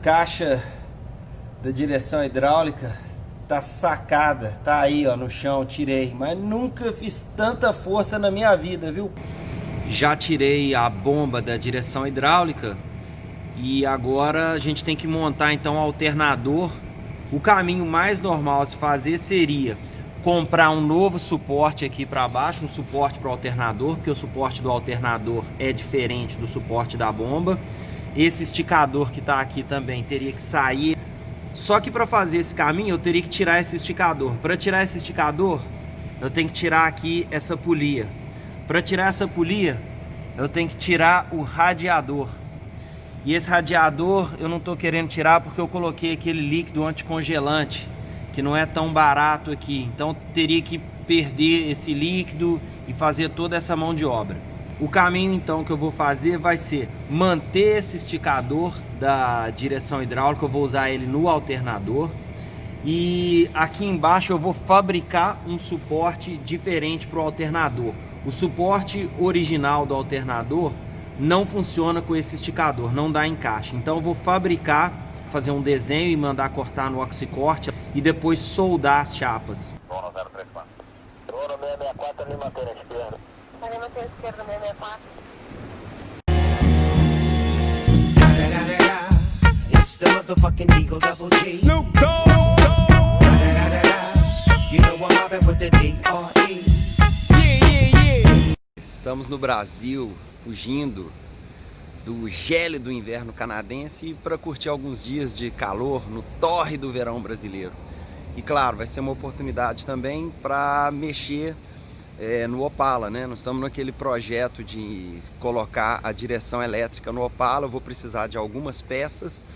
caixa da direção hidráulica tá sacada, tá aí ó no chão, tirei, mas nunca fiz tanta força na minha vida, viu? Já tirei a bomba da direção hidráulica e agora a gente tem que montar então o alternador. O caminho mais normal a se fazer seria comprar um novo suporte aqui para baixo, um suporte para o alternador, porque o suporte do alternador é diferente do suporte da bomba. Esse esticador que está aqui também teria que sair. Só que para fazer esse caminho eu teria que tirar esse esticador. Para tirar esse esticador, eu tenho que tirar aqui essa polia. Para tirar essa polia, eu tenho que tirar o radiador. E esse radiador eu não estou querendo tirar porque eu coloquei aquele líquido anticongelante, que não é tão barato aqui. Então teria que perder esse líquido e fazer toda essa mão de obra. O caminho então que eu vou fazer vai ser manter esse esticador da direção hidráulica, eu vou usar ele no alternador. E aqui embaixo eu vou fabricar um suporte diferente para o alternador. O suporte original do alternador não funciona com esse esticador, não dá encaixe. Então eu vou fabricar, fazer um desenho e mandar cortar no oxicorte e depois soldar as chapas. Bono 034. Bono 664, Lima Pera esquerda. Lima Pera esquerda, 664. It's the motherfucking Eagle Double G. Snoop Dogg. You know I'm mobbing with the D.R.E. Estamos no Brasil, fugindo do gélido inverno canadense para curtir alguns dias de calor no torre do verão brasileiro. E claro, vai ser uma oportunidade também para mexer no Opala, né? Nós estamos naquele projeto de colocar a direção elétrica no Opala. Eu vou precisar de algumas peças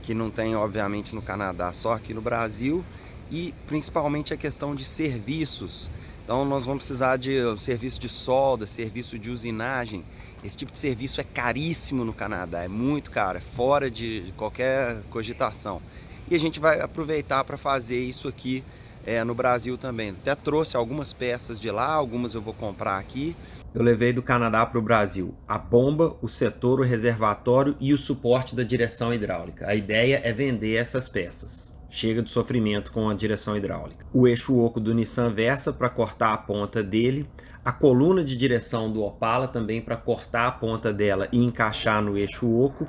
que não tem obviamente no Canadá, só aqui no Brasil, e principalmente a questão de serviços. Então nós vamos precisar de serviço de solda, serviço de usinagem. Esse tipo de serviço é caríssimo no Canadá, é muito caro, é fora de qualquer cogitação. E a gente vai aproveitar para fazer isso aqui no Brasil também. Até trouxe algumas peças de lá, algumas eu vou comprar aqui. Eu levei do Canadá para o Brasil a bomba, o setor, o reservatório e o suporte da direção hidráulica. A ideia é vender essas peças. Chega de sofrimento com a direção hidráulica. O eixo oco do Nissan Versa para cortar a ponta dele. A coluna de direção do Opala também para cortar a ponta dela e encaixar no eixo oco.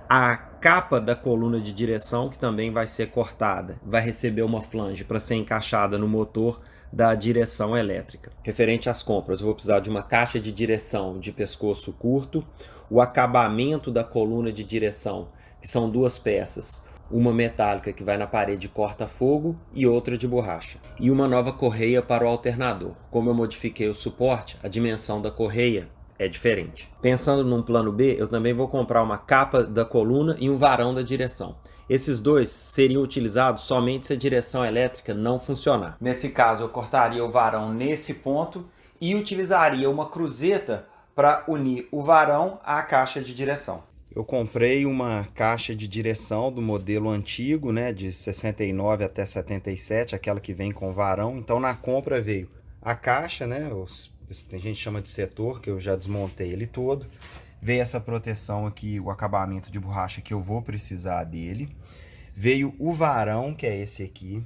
A capa da coluna de direção que também vai ser cortada. Vai receber uma flange para ser encaixada no motor da direção elétrica. Referente às compras, eu vou precisar de uma caixa de direção de pescoço curto. O acabamento da coluna de direção, que são duas peças. Uma metálica que vai na parede corta-fogo e outra de borracha. E uma nova correia para o alternador. Como eu modifiquei o suporte, a dimensão da correia é diferente. Pensando num plano B, eu também vou comprar uma capa da coluna e um varão da direção. Esses dois seriam utilizados somente se a direção elétrica não funcionar. Nesse caso, eu cortaria o varão nesse ponto e utilizaria uma cruzeta para unir o varão à caixa de direção. Eu comprei uma caixa de direção do modelo antigo, né, de 69 até 77, aquela que vem com varão. Então na compra veio a caixa, né, tem gente que chama de setor, que eu já desmontei ele todo. Veio essa proteção aqui, o acabamento de borracha que eu vou precisar dele. Veio o varão, que é esse aqui.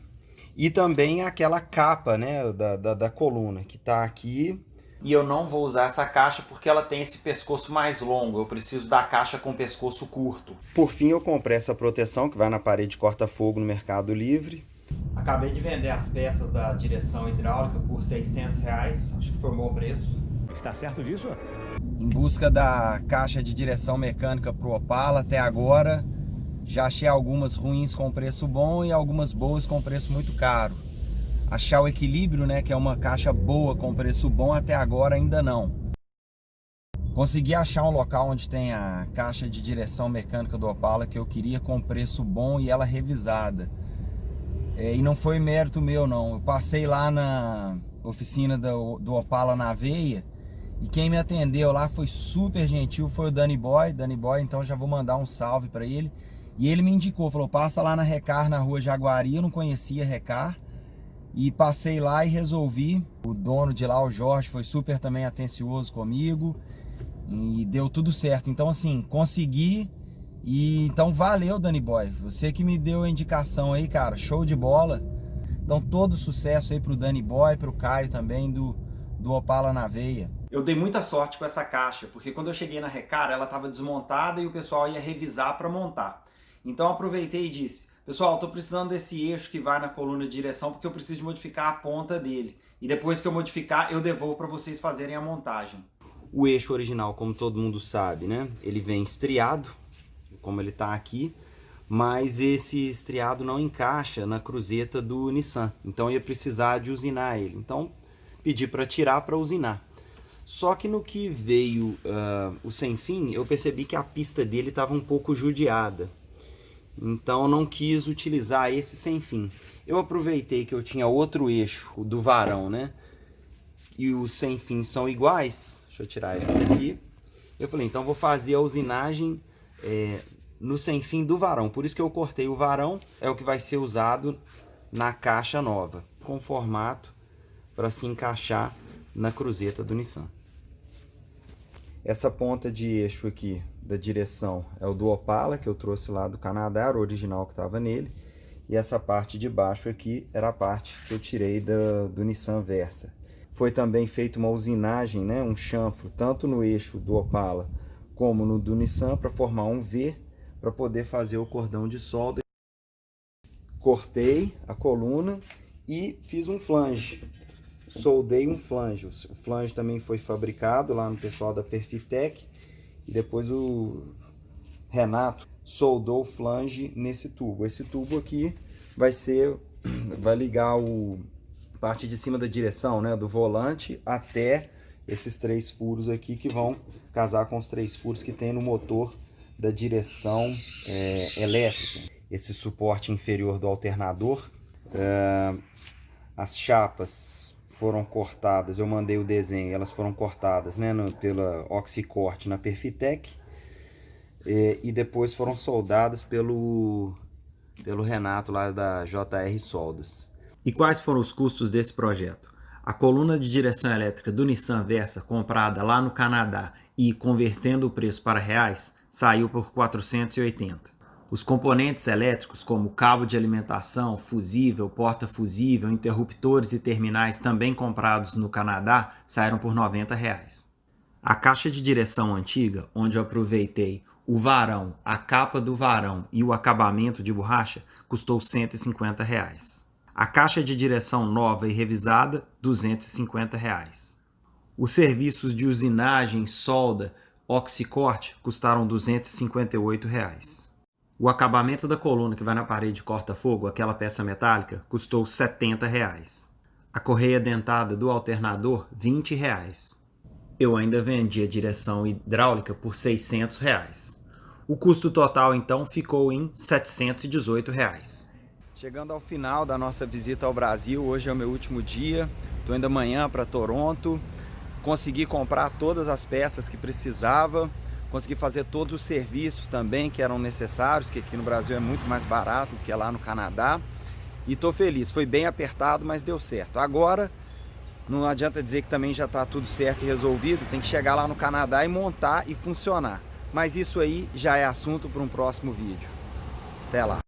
E também aquela capa, né, da coluna, que tá aqui. E eu não vou usar essa caixa porque ela tem esse pescoço mais longo. Eu preciso da caixa com pescoço curto. Por fim, eu comprei essa proteção que vai na parede corta-fogo no Mercado Livre. Acabei de vender as peças da direção hidráulica por R$600. Acho que foi um bom preço. Está certo disso? Em busca da caixa de direção mecânica para o Opala, até agora já achei algumas ruins com preço bom e algumas boas com preço muito caro. Achar o equilíbrio, né, que é uma caixa boa com preço bom, até agora ainda não. Consegui achar um local onde tem a caixa de direção mecânica do Opala que eu queria com preço bom e ela revisada. E não foi mérito meu não, eu passei lá na oficina do Opala na Veia e quem me atendeu lá foi super gentil, foi o Danny Boy, então já vou mandar um salve para ele. E ele me indicou, falou, passa lá na Recar, na rua Jaguari, eu não conhecia Recar. E passei lá e resolvi. O dono de lá, o Jorge, foi super também atencioso comigo. E deu tudo certo. Então assim, consegui E então valeu, Danny Boy, você que me deu a indicação aí, cara, show de bola. Então todo sucesso aí pro Danny Boy, pro Caio também do Opala na Veia. Eu dei muita sorte com essa caixa, porque quando eu cheguei na Recar, ela estava desmontada e o pessoal ia revisar para montar. Então eu aproveitei e disse: pessoal, estou precisando desse eixo que vai na coluna de direção porque eu preciso de modificar a ponta dele. E depois que eu modificar, eu devolvo para vocês fazerem a montagem. O eixo original, como todo mundo sabe, né? Ele vem estriado, como ele está aqui, mas esse estriado não encaixa na cruzeta do Nissan. Então eu ia precisar de usinar ele. Então pedi para tirar para usinar. Só que no que veio o Sem Fim, eu percebi que a pista dele estava um pouco judiada. Então eu não quis utilizar esse Sem Fim. Eu aproveitei que eu tinha outro eixo, o do varão, né? E os Sem Fim são iguais. Deixa eu tirar esse daqui. Eu falei, então vou fazer a usinagem no Sem Fim do varão. Por isso que eu cortei o varão, é o que vai ser usado na caixa nova, com formato para se encaixar na cruzeta do Nissan. Essa ponta de eixo aqui da direção é o do Opala, que eu trouxe lá do Canadá, era o original que estava nele. E essa parte de baixo aqui era a parte que eu tirei do Nissan Versa. Foi também feita uma usinagem, né, um chanfro, tanto no eixo do Opala como no do Nissan, para formar um V, para poder fazer o cordão de solda. Cortei a coluna e fiz um flange. Soldei um flange. O flange também foi fabricado lá no pessoal da Perfitec. E depois o Renato soldou o flange nesse tubo. Esse tubo aqui vai ligar a parte de cima da direção, né, do volante até esses 3 furos aqui, que vão casar com os 3 furos que tem no motor da direção elétrica. Esse suporte inferior do alternador, as chapas foram cortadas, eu mandei o desenho, elas foram cortadas, né, pela Oxicorte na Perfitec, e depois foram soldadas pelo Renato lá da JR Soldas. E quais foram os custos desse projeto? A coluna de direção elétrica do Nissan Versa, comprada lá no Canadá e convertendo o preço para reais, saiu por 480. Os componentes elétricos, como cabo de alimentação, fusível, porta-fusível, interruptores e terminais também comprados no Canadá, saíram por R$ 90. A caixa de direção antiga, onde eu aproveitei o varão, a capa do varão e o acabamento de borracha, custou R$ 150. A caixa de direção nova e revisada, R$ 250. Os serviços de usinagem, solda, oxicorte custaram R$ 258. O acabamento da coluna que vai na parede corta-fogo, aquela peça metálica, custou R$ 70. A correia dentada do alternador, R$ 20. Eu ainda vendi a direção hidráulica por R$ 600. O custo total, então, ficou em R$ 718. Chegando ao final da nossa visita ao Brasil, hoje é o meu último dia. Estou indo amanhã para Toronto. Consegui comprar todas as peças que precisava. Consegui fazer todos os serviços também que eram necessários, que aqui no Brasil é muito mais barato do que lá no Canadá. E estou feliz, foi bem apertado, mas deu certo. Agora, não adianta dizer que também já está tudo certo e resolvido, tem que chegar lá no Canadá e montar e funcionar. Mas isso aí já é assunto para um próximo vídeo. Até lá!